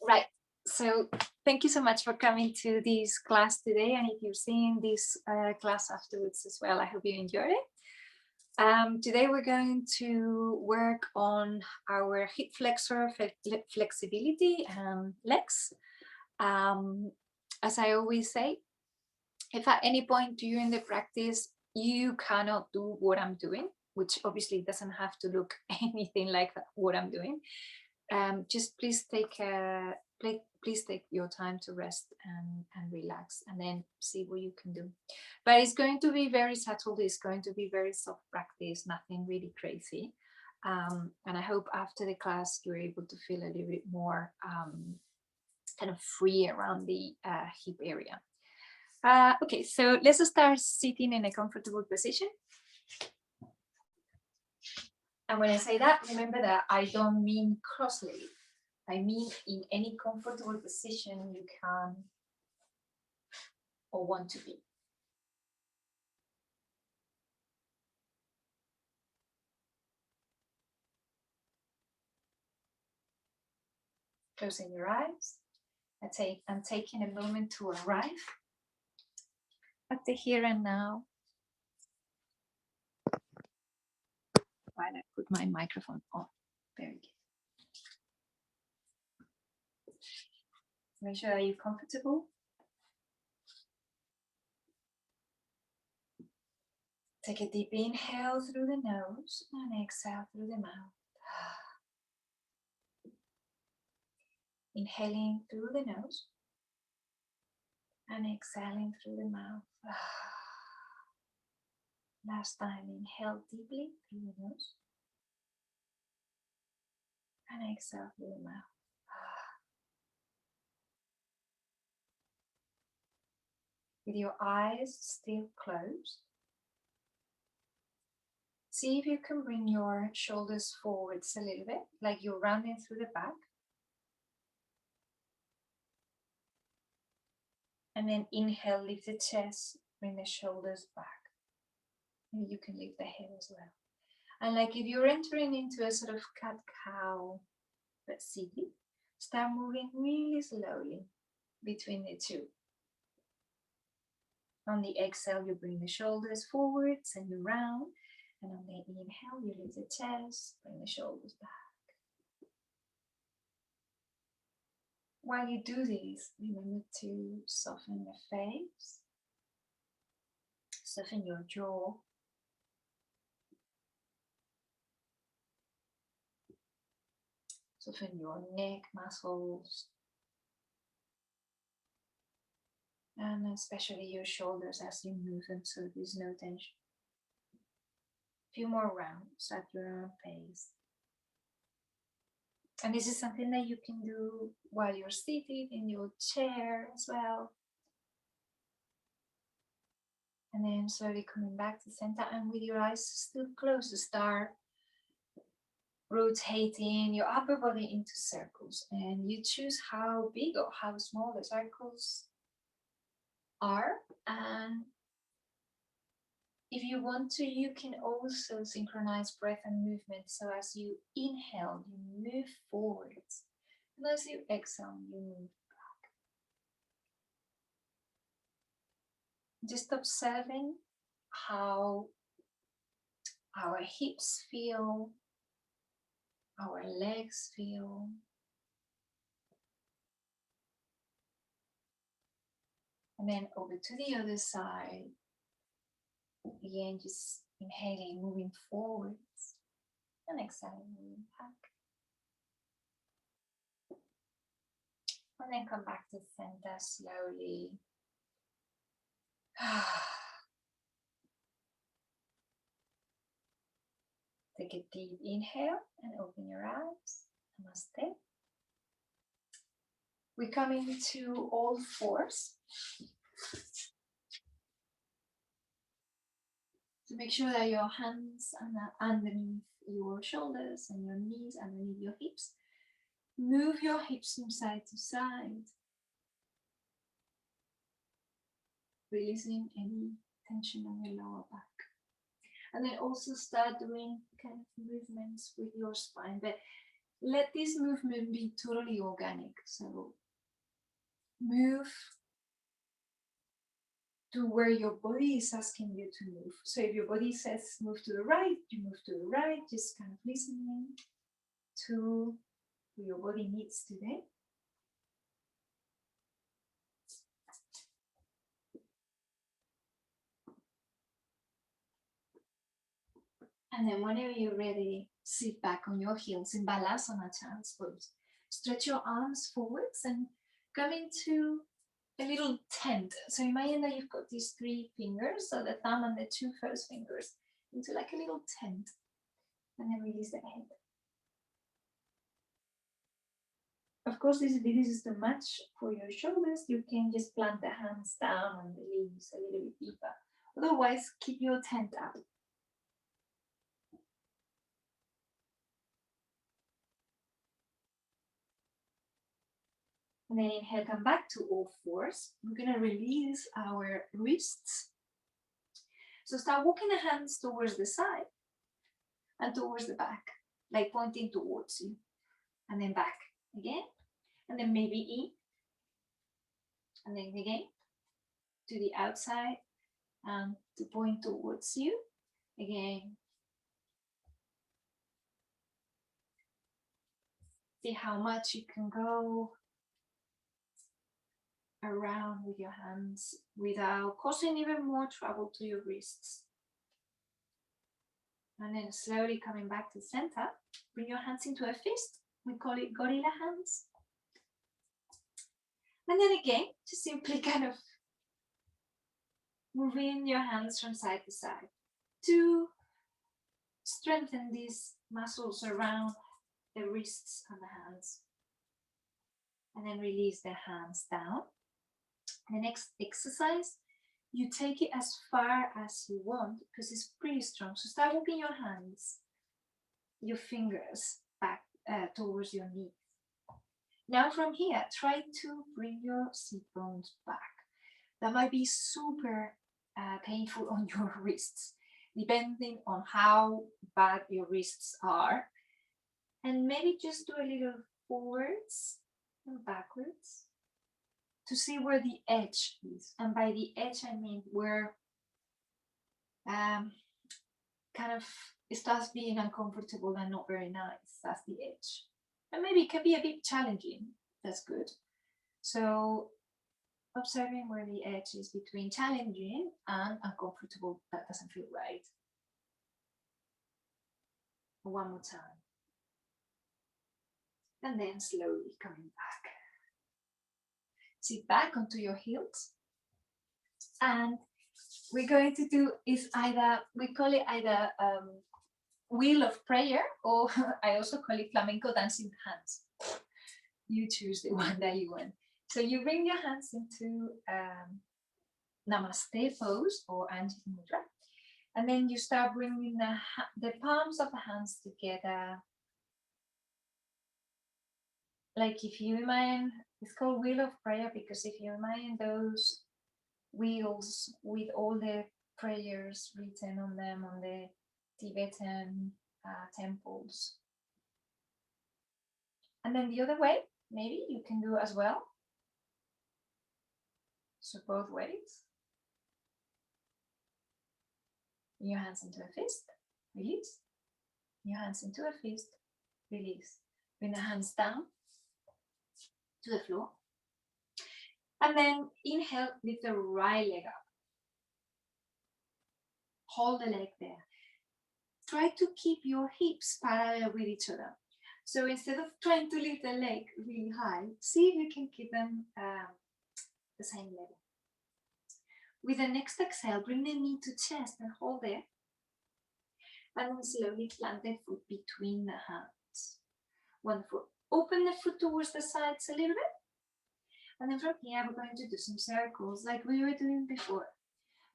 Right. So thank you so much for coming to this class today. And if you're seeing this class afterwards as well, I hope you enjoyed it. Today we're going to work on our hip flexor flexibility and legs. As I always say, if at any point during the practice you cannot do what I'm doing, which obviously doesn't have to look anything like what I'm doing, just please take your time to rest and relax, and then see what you can do. But it's going to be very subtle. It's going to be very soft practice, nothing really crazy. And I hope after the class you're able to feel a little bit more kind of free around the hip area. Okay, so let's start sitting in a comfortable position. And when I say that, remember that I don't mean cross-legged. I mean in any comfortable position you can or want to be. Closing your eyes. I'm taking a moment to arrive at the here and now. While I put my microphone on. Very good. Make sure that you're comfortable. Take a deep inhale through the nose and exhale through the mouth. Inhaling through the nose and exhaling through the mouth. Last time, inhale deeply through the nose and exhale through the mouth. With your eyes still closed, see if you can bring your shoulders forwards a little bit, like you're rounding through the back. And then inhale, lift the chest, bring the shoulders back. Maybe you can lift the head as well. And like if you're entering into a sort of cat-cow sitting, start moving really slowly between the two. On the exhale, you bring the shoulders forwards and you round. And on the inhale, you lift the chest, bring the shoulders back. While you do this, remember to soften the face, soften your jaw, soften your neck muscles, and especially your shoulders as you move them so there's no tension. A few more rounds at your own pace. And this is something that you can do while you're seated in your chair as well. And then slowly coming back to center, and with your eyes still closed, start rotating your upper body into circles. And you choose how big or how small the circles are. And if you want to, you can also synchronize breath and movement. So as you inhale, you move forwards. And as you exhale, you move back. Just observing how our hips feel, our legs feel. And then over to the other side. Again, just inhaling, moving forwards, and exhaling, moving back. And then come back to center slowly. Take a deep inhale and open your eyes. Namaste. We come into all fours. So make sure that your hands are underneath your shoulders and your knees underneath your hips. Move your hips from side to side. Releasing any tension on your lower back. And then also start doing kind of movements with your spine. But let this movement be totally organic. So move to where your body is asking you to move. So if your body says move to the right, you move to the right, just kind of listening to what your body needs today. And then whenever you're ready, sit back on your heels in Balasana child's pose. Stretch your arms forwards and come into a little tent. So imagine that you've got these 3 fingers, so the thumb and the 2 first fingers, into like a little tent. And then release the head. Of course, if this is too much for your shoulders, you can just plant the hands down and release a little bit deeper. Otherwise, keep your tent up. And then inhale, come back to all fours. We're gonna release our wrists. So start walking the hands towards the side and towards the back, like pointing towards you. And then back again. And then maybe in. And then again to the outside and to point towards you. Again. See how much you can go around with your hands without causing even more trouble to your wrists. And then slowly coming back to center, bring your hands into a fist. We call it gorilla hands. And then again, just simply kind of moving your hands from side to side to strengthen these muscles around the wrists and the hands. And then release the hands down. The next exercise, you take it as far as you want because it's pretty strong. So start walking your hands, your fingers back towards your knees. Now from here, try to bring your sit bones back. That might be super painful on your wrists, depending on how bad your wrists are. And maybe just do a little forwards and backwards to see where the edge is. And by the edge, I mean where kind of it starts being uncomfortable and not very nice. That's the edge. And maybe it can be a bit challenging. That's good. So observing where the edge is between challenging and uncomfortable, that doesn't feel right. One more time. And then slowly coming back. Sit back onto your heels. And we're going to do is either, we call it either wheel of prayer, or I also call it flamenco dancing hands. You choose the one that you want. So you bring your hands into Namaste pose or Anjali Mudra. And then you start bringing the palms of the hands together. Like if you imagine, it's called wheel of prayer because if you imagine those wheels with all the prayers written on them on the Tibetan temples. And then the other way, maybe you can do as well. So both ways. Bring your hands into a fist, release. Bring your hands into a fist, release. Bring the hands down to the floor. And then inhale, lift the right leg up. Hold the leg there. Try to keep your hips parallel with each other. So instead of trying to lift the leg really high, see if you can keep them the same level. With the next exhale, bring the knee to chest and hold there. And then slowly plant the foot between the hands. Wonderful. Open the foot towards the sides a little bit. And then from here, we're going to do some circles like we were doing before.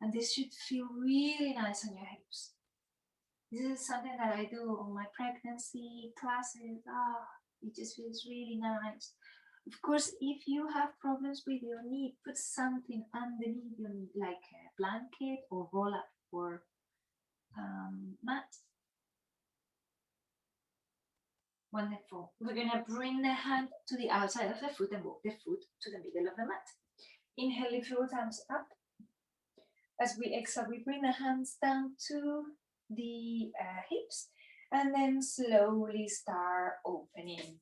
And this should feel really nice on your hips. This is something that I do on my pregnancy classes. It just feels really nice. Of course, if you have problems with your knee, put something underneath your knee, like a blanket or roll-up or mat. Wonderful. We're gonna bring the hand to the outside of the foot and walk the foot to the middle of the mat. Inhale, lift your thumbs up. As we exhale, we bring the hands down to the hips and then slowly start opening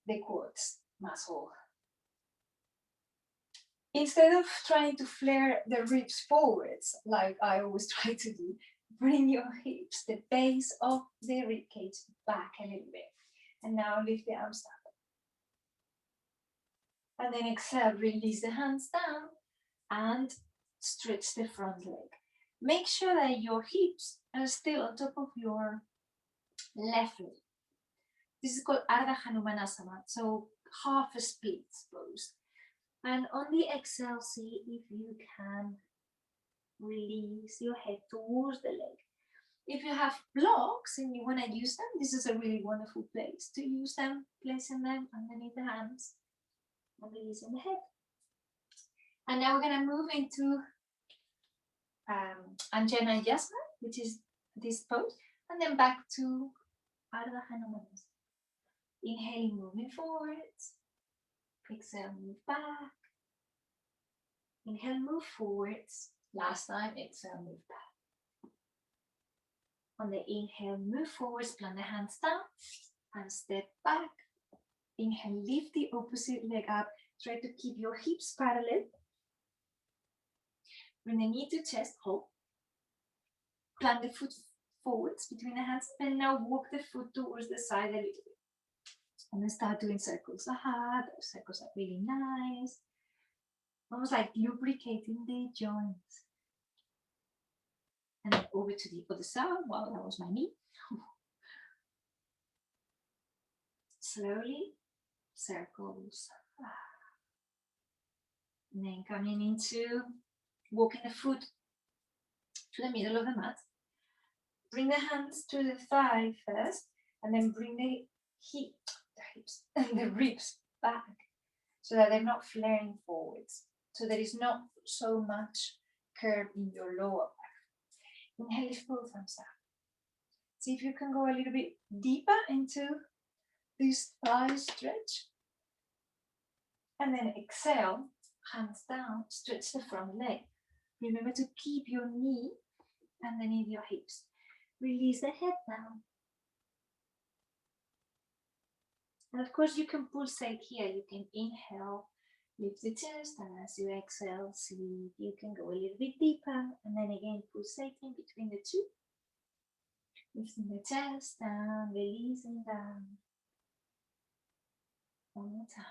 the quads muscle. Instead of trying to flare the ribs forwards, like I always try to do, bring your hips, the base of the rib cage back a little bit. And now lift the arms up. And then exhale, release the hands down and stretch the front leg. Make sure that your hips are still on top of your left leg. This is called Ardha Hanumanasana, so half a split pose. And on the exhale, see if you can release your head towards the leg. If you have blocks and you want to use them, this is a really wonderful place to use them, placing them underneath the hands and releasing the head. And now we're going to move into Anjana Yasana, which is this pose, and then back to Ardha Hanumanasana. Inhaling, moving forwards. Exhale, move back. Inhale, move forwards. Last time, exhale, move back. On the inhale, move forwards, plant the hands down and step back. Inhale, lift the opposite leg up. Try to keep your hips parallel. Bring the knee to chest, hold. Plant the foot forwards between the hands, and now walk the foot towards the side a little bit. And then start doing circles. Aha, those circles are really nice. Almost like lubricating the joints. And then over to the other side. Wow, that was my knee. Slowly, circles. And then coming into walking the foot to the middle of the mat. Bring the hands to the thigh first, and then bring the hips and the ribs back so that they're not flaring forwards. So there is not so much curve in your lower back. Inhale, lift both arms up. See if you can go a little bit deeper into this thigh stretch. And then exhale, hands down, stretch the front leg. Remember to keep your knee underneath your hips. Release the head down. And of course you can pulsate here. You can inhale, lift the chest, and as you exhale, see if you can go a little bit deeper. And then again, pulsating between the two. Lifting the chest down, releasing down. One more time.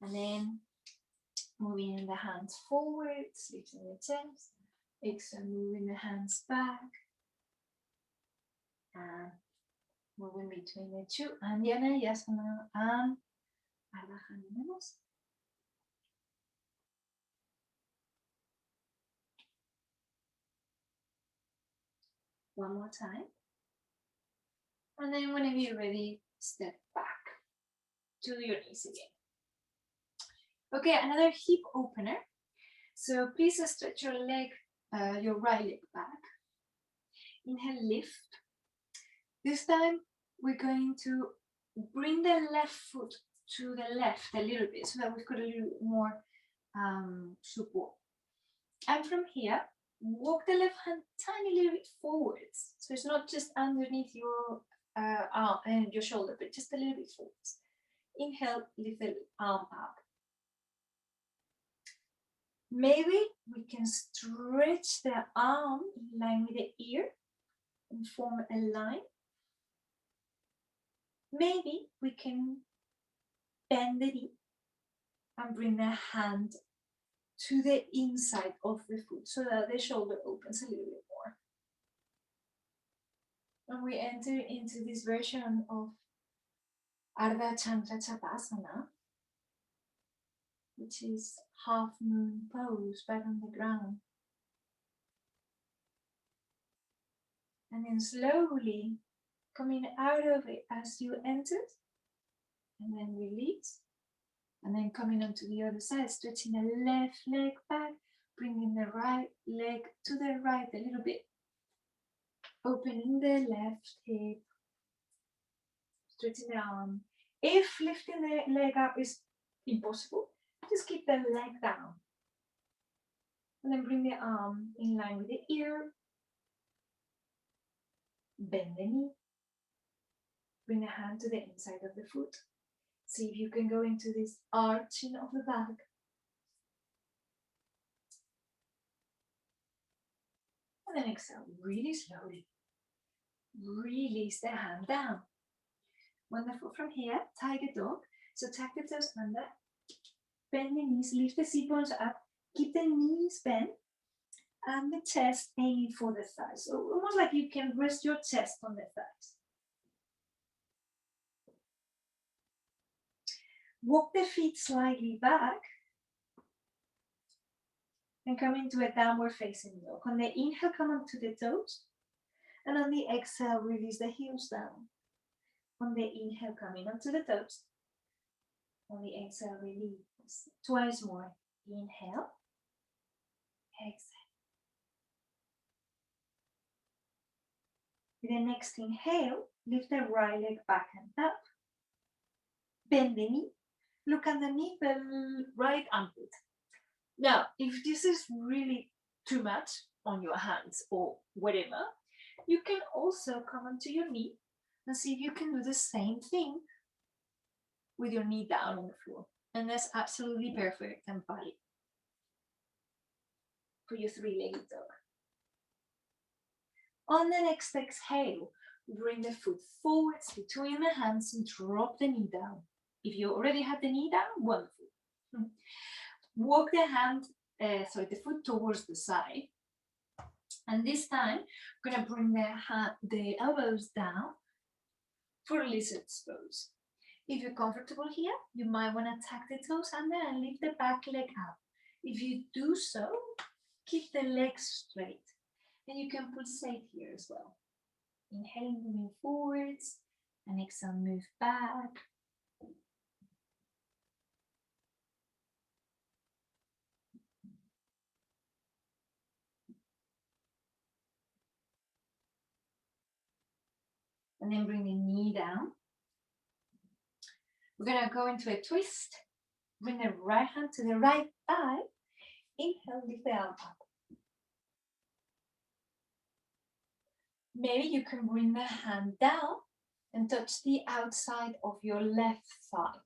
And then moving the hands forwards, lifting the chest. Exhale, moving the hands back. And moving between the two. Anjana Yasana and Ardha Hanumanasana. One more time. And then whenever you're ready, step back to your knees again. Okay, another hip opener. So please stretch your leg, your right leg back. Inhale, lift. This time we're going to bring the left foot to the left a little bit so that we've got a little more support. And from here, walk the left hand tiny little bit forwards. So it's not just underneath your arm and your shoulder, but just a little bit forwards. Inhale, lift the arm up. Maybe we can stretch the arm in line with the ear and form a line. Maybe we can bend the knee and bring the hand to the inside of the foot so that the shoulder opens a little bit more. And we enter into this version of Ardha Chandra Chapasana, which is half moon pose back on the ground. And then slowly coming out of it as you entered, and then release. And then coming onto the other side, stretching the left leg back, bringing the right leg to the right a little bit. Opening the left hip, stretching the arm. If lifting the leg up is impossible, just keep the leg down. And then bring the arm in line with the ear. Bend the knee. Bring the hand to the inside of the foot. See if you can go into this arching of the back. And then exhale really slowly. Release the hand down. Wonderful. From here, tiger dog. So tuck the toes under, bend the knees, lift the sit bones up, keep the knees bent, and the chest aiming for the thighs. So almost like you can rest your chest on the thighs. Walk the feet slightly back and come into a downward facing dog. On the inhale, come onto the toes. And on the exhale, release the heels down. On the inhale, coming onto the toes. On the exhale, release. Twice more. Inhale. Exhale. With the next inhale, lift the right leg back and up. Bend the knee. Look underneath the right armpit. Now, if this is really too much on your hands or whatever, you can also come onto your knee and see if you can do the same thing with your knee down on the floor. And that's absolutely perfect and valid for your three-legged dog. On the next exhale, bring the foot forwards between the hands and drop the knee down. If you already have the knee down, wonderful. Walk the foot towards the side. And this time, I'm going to bring the elbows down for lizard's pose. If you're comfortable here, you might want to tuck the toes under and lift the back leg up. If you do so, keep the legs straight. And you can pulsate here as well. Inhale, moving forwards, and exhale, move back. And then bring the knee down. We're going to go into a twist. Bring the right hand to the right thigh. Inhale, lift the arm up. Maybe you can bring the hand down and touch the outside of your left thigh.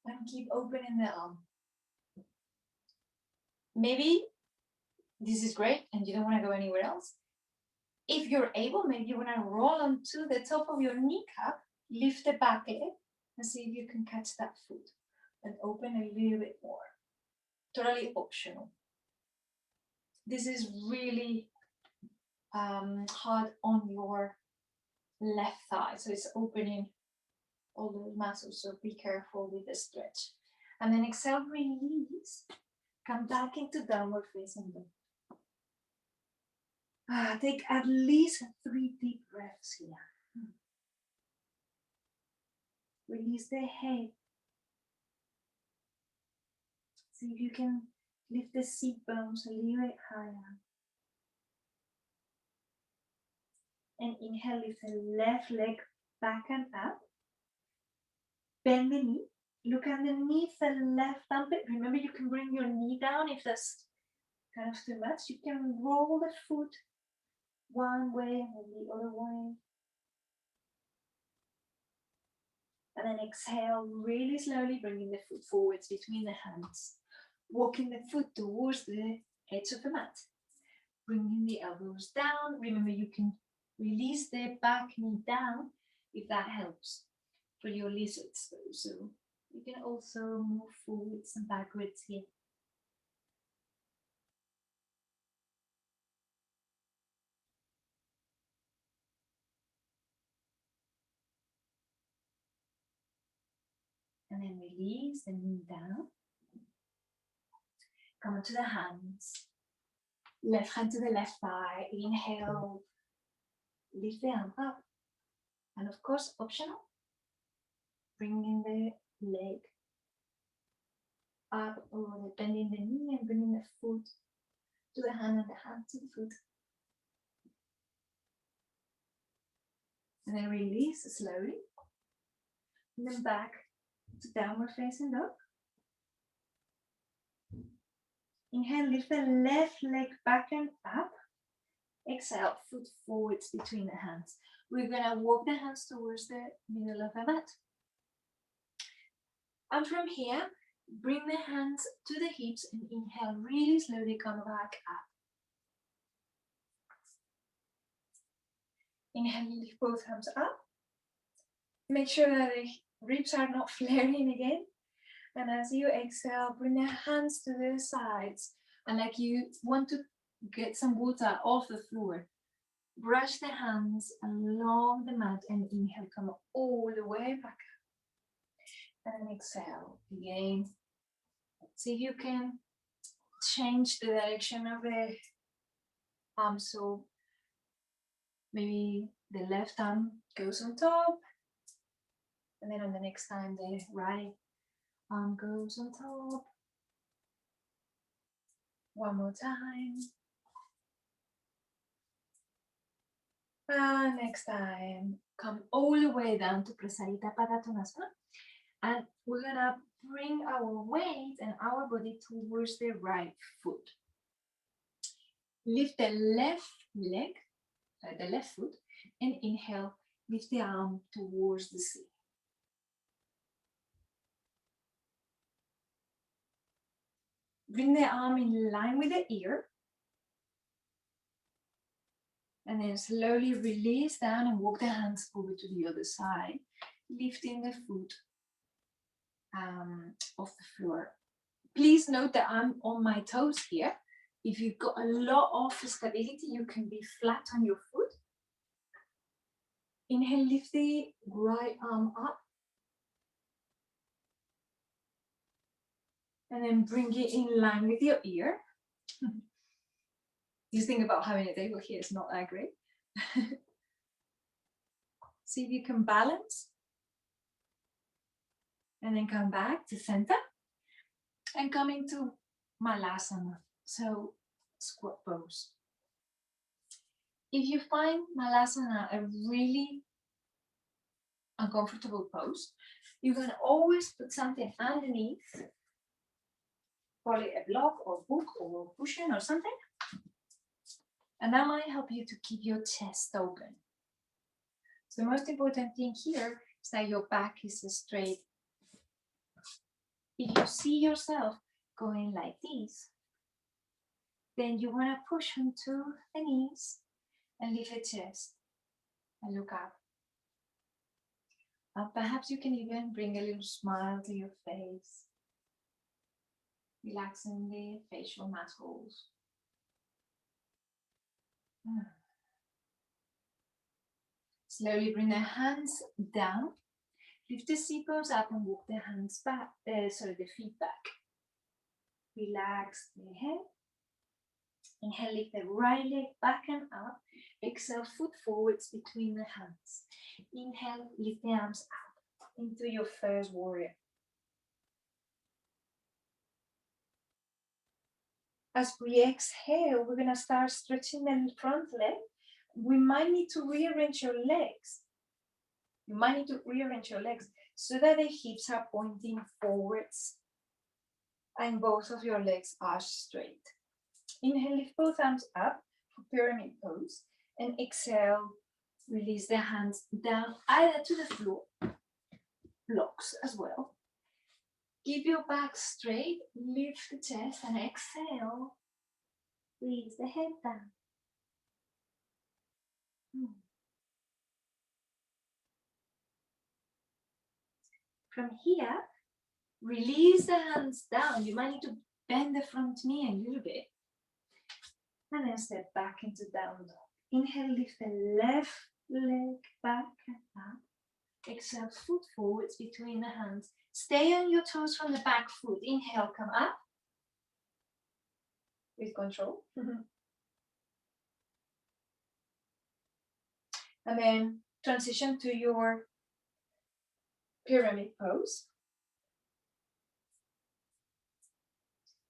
And keep opening the arm. Maybe this is great and you don't want to go anywhere else. If you're able, maybe you want to roll onto the top of your kneecap, lift the back leg, and see if you can catch that foot and open a little bit more. Totally optional. This is really hard on your left thigh, so it's opening all those muscles, so be careful with the stretch. And then exhale, release, come back into downward facing dog. Take at least 3 deep breaths here. Release the head. See if you can lift the seat bones a little bit higher. And inhale, lift the left leg back and up. Bend the knee. Look underneath the left armpit. Remember, you can bring your knee down if that's kind of too much. You can roll the foot one way and the other way. And then exhale, really slowly bringing the foot forwards between the hands. Walking the foot towards the edge of the mat. Bringing the elbows down. Remember, you can release the back knee down if that helps for your lizard's pose. So you can also move forwards and backwards here. And then release the knee down. Come onto the hands. Left hand to the left thigh. Inhale. Lift the arm up. And of course, optional. Bringing the leg up, or bending the knee and bringing the foot to the hand and the hand to the foot. And then release slowly. And then back to downward facing dog. Inhale, lift the left leg back and up. Exhale, foot forwards between the hands. We're gonna walk the hands towards the middle of the mat. And from here, bring the hands to the hips and inhale, really slowly come back up. Inhale, lift both arms up. Make sure that the ribs are not flaring again. And as you exhale, bring the hands to the sides. And like you want to get some water off the floor, brush the hands along the mat and inhale, come all the way back up. And exhale again. See if you can change the direction of the arm. So maybe the left arm goes on top. And then on the next time, the right arm goes on top. One more time. And next time, come all the way down to Prasarita Padottanasana. And we're gonna bring our weight and our body towards the right foot. Lift the left leg, the left foot, and inhale, lift the arm towards the sea. Bring the arm in line with the ear. And then slowly release down and walk the hands over to the other side, lifting the foot off the floor. Please note that I'm on my toes here. If you've got a lot of stability, you can be flat on your foot. Inhale, lift the right arm up. And then bring it in line with your ear. This thing about having a table here is not that great. See if you can balance. And then come back to center. And come into Malasana. So squat pose. If you find Malasana a really uncomfortable pose, you can always put something underneath, probably a block or book or cushion or something. And that might help you to keep your chest open. So the most important thing here is that your back is straight. If you see yourself going like this, then you want to push onto the knees and lift the chest and look up. Perhaps you can even bring a little smile to your face, relaxing the facial muscles. Slowly bring the hands down, lift the sit bones up and walk the hands back, the feet back. Relax the head. Inhale, lift the right leg back and up. Exhale, foot forwards between the hands. Inhale, lift the arms up into your first warrior. As we exhale, we're gonna start stretching the front leg. We might need to rearrange your legs. You might need to rearrange your legs so that the hips are pointing forwards and both of your legs are straight. Inhale, lift both arms up for pyramid pose, and exhale, release the hands down either to the floor, blocks as well. Keep your back straight, lift the chest, and exhale, release the head down. From here, release the hands down. You might need to bend the front knee a little bit. And then step back into down dog. Inhale, lift the left leg back and up. Exhale, foot forwards between the hands. Stay on your toes from the back foot. Inhale, come up with control. And then transition to your pyramid pose.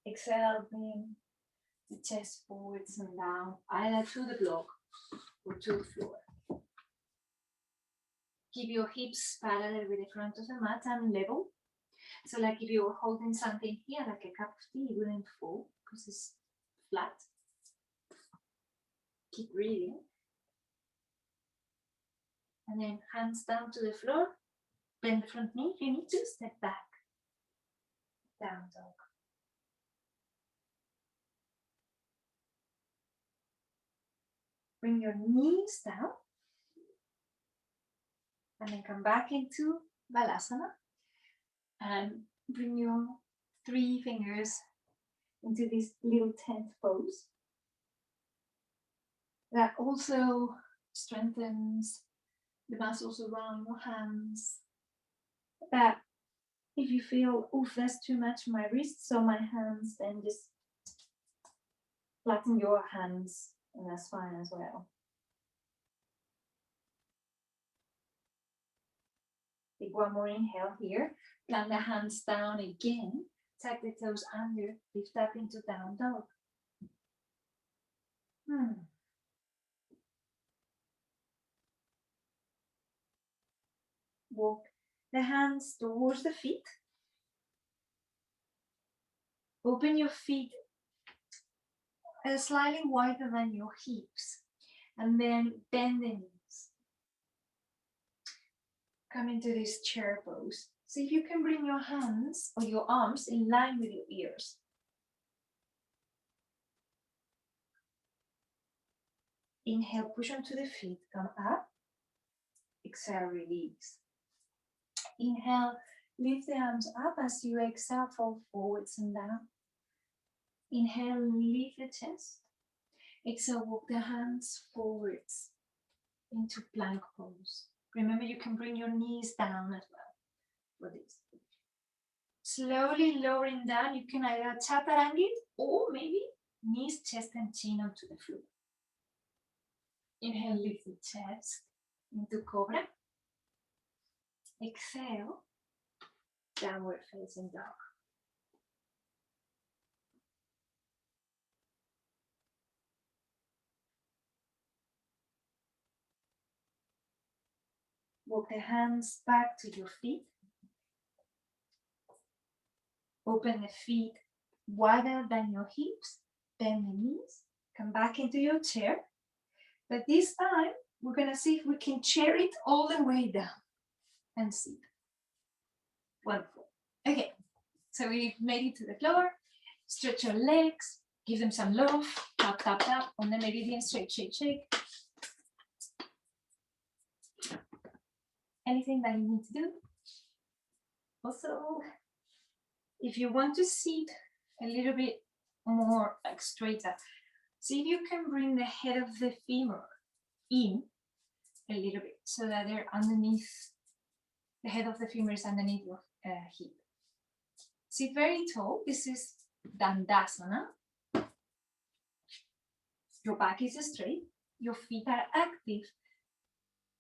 Exhale, bring the chest forwards and down, either to the block or to the floor. Keep your hips parallel with the front of the mat and level. So like if you were holding something here, like a cup of tea, it wouldn't fall because it's flat. Keep breathing. And then hands down to the floor. Bend the front knee. If you need to, step back. Down dog. Bring your knees down. And then come back into Balasana. And bring your 3 fingers into this little tent pose. That also strengthens the muscles around your hands. That if you feel, oof, that's too much for my wrists or my hands, then just flatten your hands, and that's fine as well. Take one more inhale here. Plant the hands down again. Tuck the toes under. Lift up into down dog. Walk the hands towards the feet. Open your feet slightly wider than your hips. And then bend the knees. Come into this chair pose. See if you can bring your hands or your arms in line with your ears. Inhale, push onto the feet, come up. Exhale, release. Inhale, lift the arms up as you exhale, fall forwards and down. Inhale, lift the chest. Exhale, walk the hands forwards into plank pose. Remember, you can bring your knees down as well for this. Slowly lowering down, you can either chaturanga or maybe knees, chest and chin onto the floor. Inhale, lift the chest into cobra. Exhale, downward facing dog. Walk the hands back to your feet. Open the feet wider than your hips. Bend the knees. Come back into your chair. But this time, we're going to see if we can chair it all the way down and sit. Wonderful. Okay, so we've made it to the floor. Stretch your legs. Give them some love. Tap, tap, tap on the meridian. Shake, shake, shake. Anything that you need to do. Also, if you want to sit a little bit more like straighter, see if you can bring the head of the femur in a little bit so that they're underneath, the head of the femur is underneath your hip. Sit very tall. This is Dandasana. Your back is straight. Your feet are active.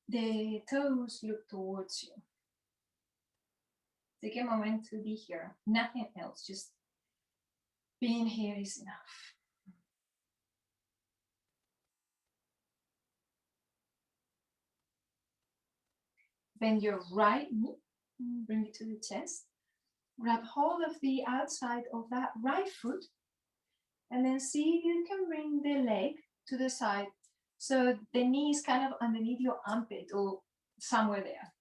The toes look towards you. Take a moment to be here. Nothing else. Just being here is enough. Bend your right knee. Bring it to the chest. Grab hold of the outside of that right foot. And then see if you can bring the leg to the side. So the knee is kind of underneath your armpit or somewhere there.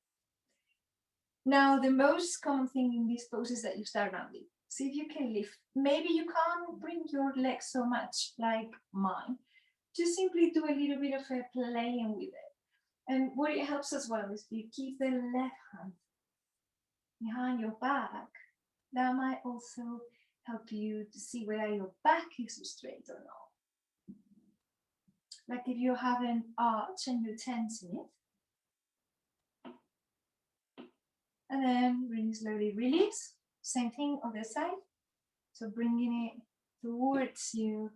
Now, the most common thing in this pose is that you start rounding. See if you can lift. Maybe you can't bring your legs so much like mine. Just simply do a little bit of a playing with it. And what it helps as well is if you keep the left hand behind your back, that might also help you to see whether your back is straight or not. Like if you have an arch and you're tensing it. And then really slowly release. Same thing on the side. So bringing it towards you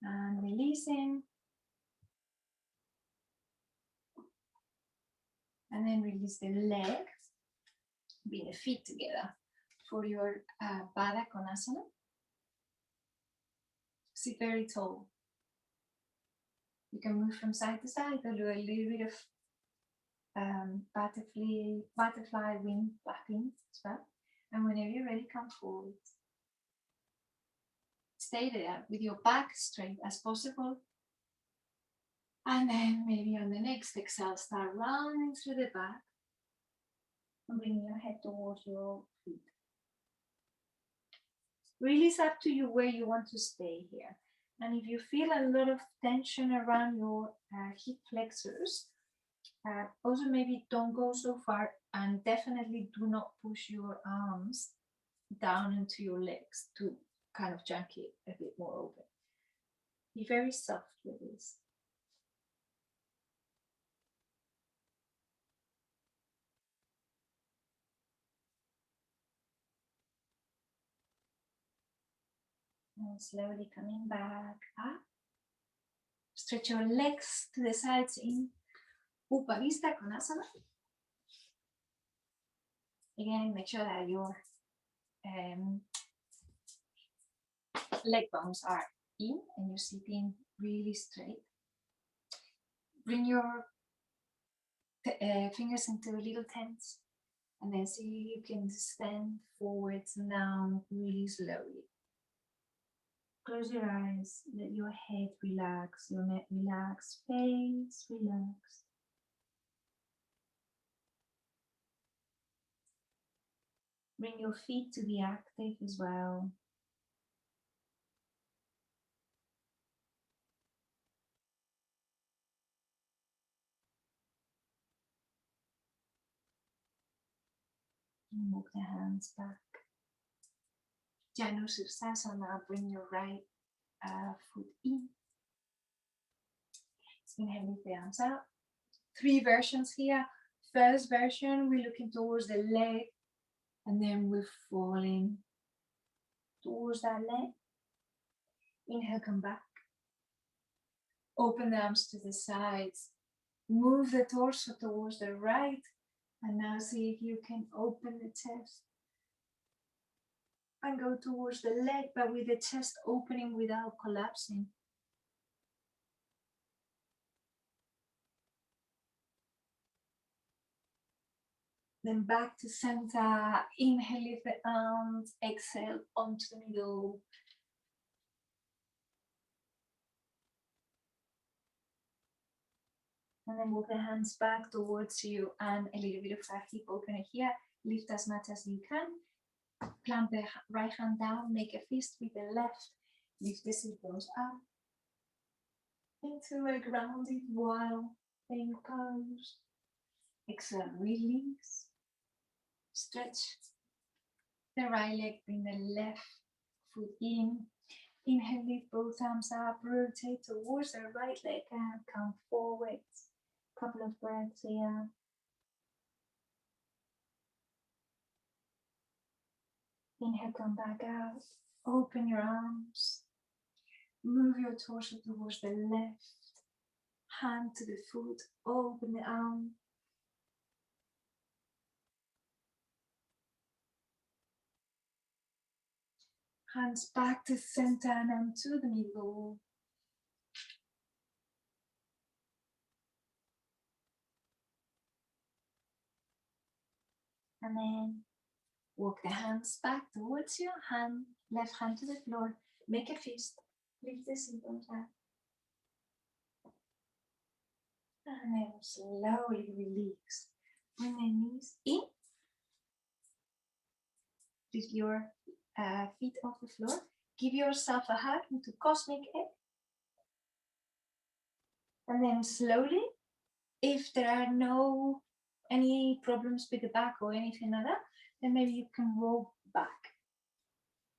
and releasing. And then release the leg. Bring the feet together for your Baddha Konasana. Sit very tall. You can move from side to side or do a little bit of butterfly wing flapping as well. And whenever you're ready, come forward. Stay there with your back straight as possible. And then maybe on the next exhale, start rounding through the back and bring your head towards your feet. Really, it's up to you where you want to stay here. And if you feel a lot of tension around your hip flexors, also maybe don't go so far, and definitely do not push your arms down into your legs to kind of junk it a bit more open. Be very soft with this. And slowly coming back up. Stretch your legs to the sides in Upavista Konasana. Again, make sure that your leg bones are in and you're sitting really straight. Bring your fingers into little tents, and then see if you can stand forwards and down really slowly. Close your eyes, let your head relax, your neck relax, face relax. Bring your feet to be active as well. And walk the hands back. Janu Sirsasana, bring your right foot in. Inhale, lift the arms up. 3 versions here. First version, we're looking towards the leg, and then we're falling towards that leg. Inhale, come back. Open the arms to the sides. Move the torso towards the right. And now see if you can open the chest. And go towards the leg, but with the chest opening without collapsing. Then back to center. Inhale, lift the arms. Exhale, onto the middle. And then walk the hands back towards you, and a little bit of a hip opener here. Lift as much as you can. Plant the right hand down, make a fist with the left. Lift the sit bones up into a grounded wild thing pose. Exhale, release. Stretch the right leg, bring the left foot in. Inhale, lift both arms up, rotate towards the right leg and come forward. Couple of breaths here. Inhale, come back out. Open your arms. Move your torso towards the left. Hand to the foot. Open the arm. Hands back to center and to the middle. And then walk the hands back towards your hand. Left hand to the floor. Make a fist. Lift the sit bones up. And then slowly release. Bring the knees in. Lift your feet off the floor. Give yourself a hug into cosmic egg. And then slowly, if there are no any problems with the back or anything like that, then maybe you can roll back.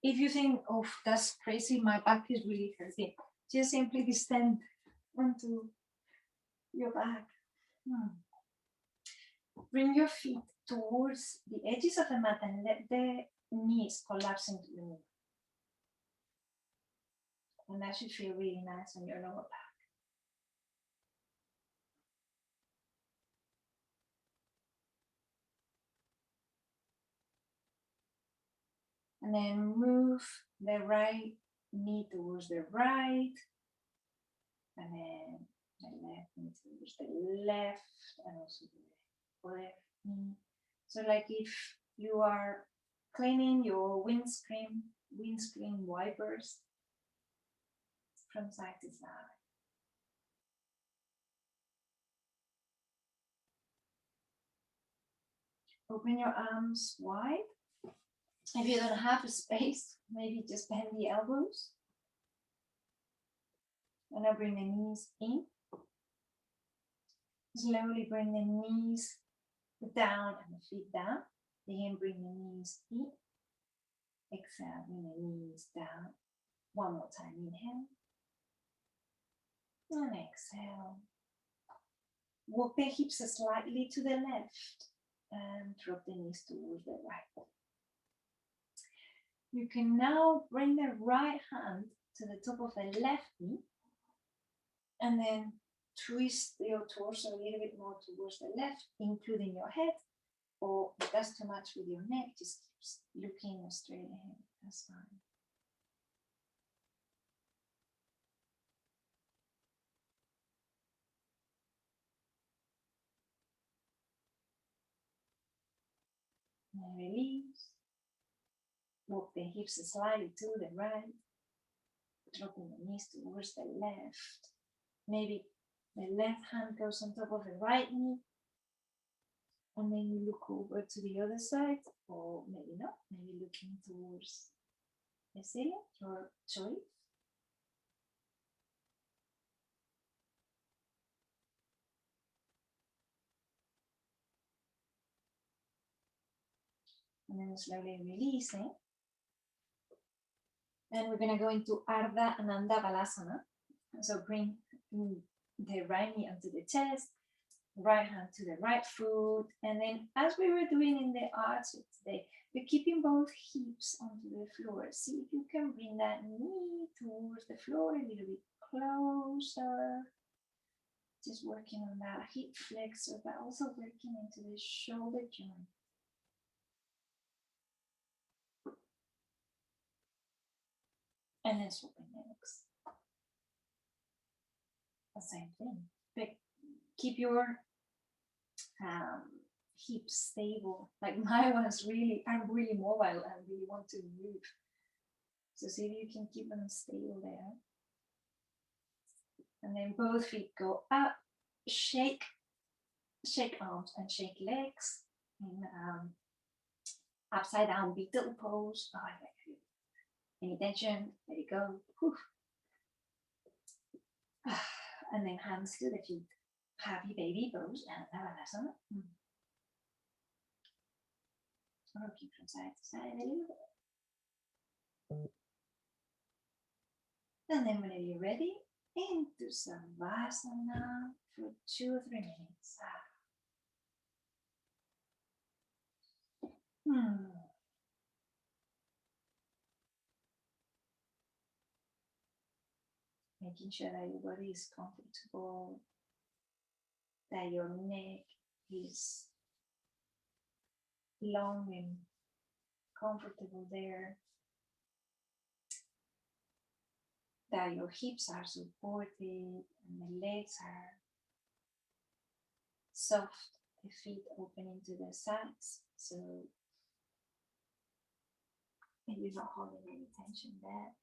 If you think, oh, that's crazy, my back is really hurting, just simply descend onto your back. Bring your feet towards the edges of the mat and let the knees collapse into the knee. And that should feel really nice on your lower back. And then move the right knee towards the right. And then the left knee towards the left. And also the left. left knee. So like if you are cleaning your windscreen wipers from side to side. Open your arms wide. If you don't have a space, maybe just bend the elbows. And now bring the knees in. Slowly bring the knees down and the feet down. Again, bring the knees in. Exhale, bring the knees down. One more time, inhale. And exhale. Walk the hips slightly to the left and drop the knees towards the right. You can now bring the right hand to the top of the left knee and then twist your torso a little bit more towards the left, including your head, or if that's too much with your neck, just keep looking straight ahead. That's fine. And release. Walk the hips slightly to the right, dropping the knees towards the left. Maybe the left hand goes on top of the right knee, and then you look over to the other side, or maybe not, maybe looking towards the ceiling, your choice. And then slowly releasing. And we're going to go into Ardha Ananda Balasana. So bring the right knee onto the chest, right hand to the right foot. And then as we were doing in the arch today, we're keeping both hips onto the floor. See if you can bring that knee towards the floor a little bit closer. Just working on that hip flexor, but also working into the shoulder joint. And then swapping legs. The same thing. But keep your hips stable. Like my ones really, I'm really mobile and really want to move. So see if you can keep them stable there. And then both feet go up, shake arms and shake legs. In upside down beetle pose. Oh, I like it. Any tension, let it go. Whew. And then hands to the feet. Happy baby pose. Rocking from side to side a little bit. And then whenever you're ready, into Savasana for 2 or 3 minutes. Making sure that your body is comfortable, that your neck is long and comfortable there, that your hips are supported and the legs are soft, the feet opening to the sides, so you're not holding any tension there.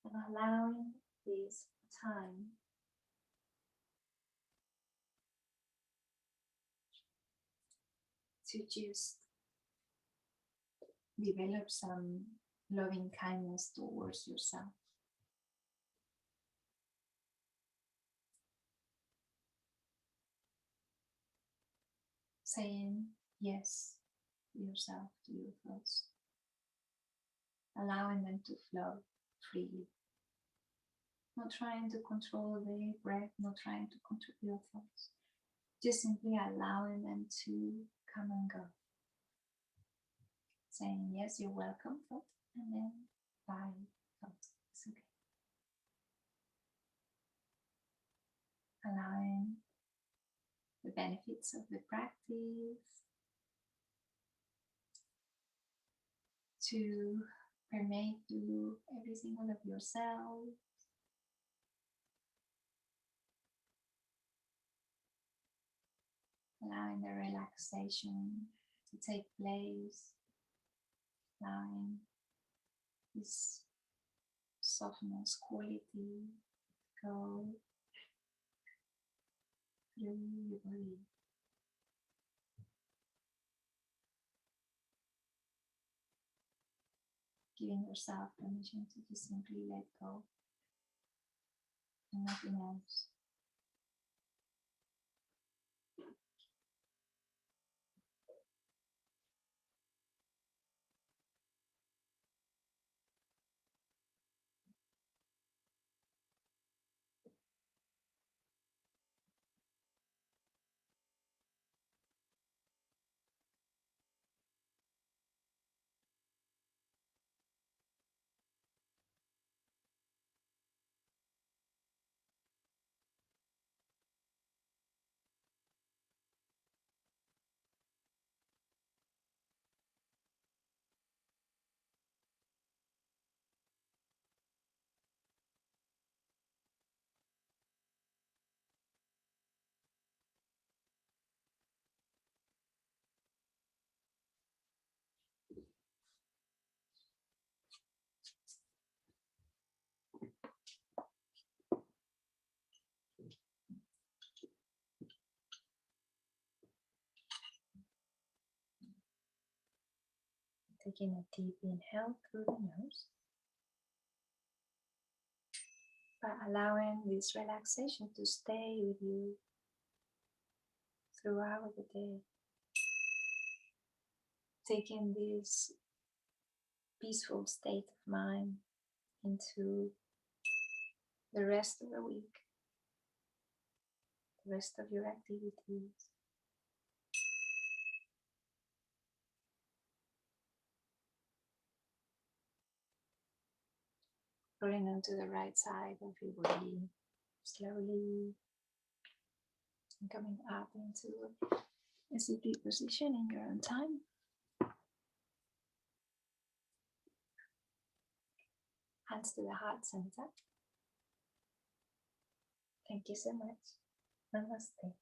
And allowing this time to just develop some loving kindness towards yourself. Saying yes to yourself, to your thoughts. Allowing them to flow freely. Not trying to control the breath, not trying to control your thoughts. Just simply allowing them to come and go. Saying yes, you're welcome, thought, and then bye, thought. It's okay. Allowing the benefits of the practice to permeate through every single of your cells. allowing the relaxation to take place, allowing this softness quality go through your body. Giving yourself permission to just simply let go and nothing else. Taking a deep inhale through the nose, but allowing this relaxation to stay with you throughout the day. Taking this peaceful state of mind into the rest of the week, the rest of your activities. Rolling onto the right side of your body, slowly, and coming up into a seated position in your own time. Hands to the heart center. Thank you so much. Namaste.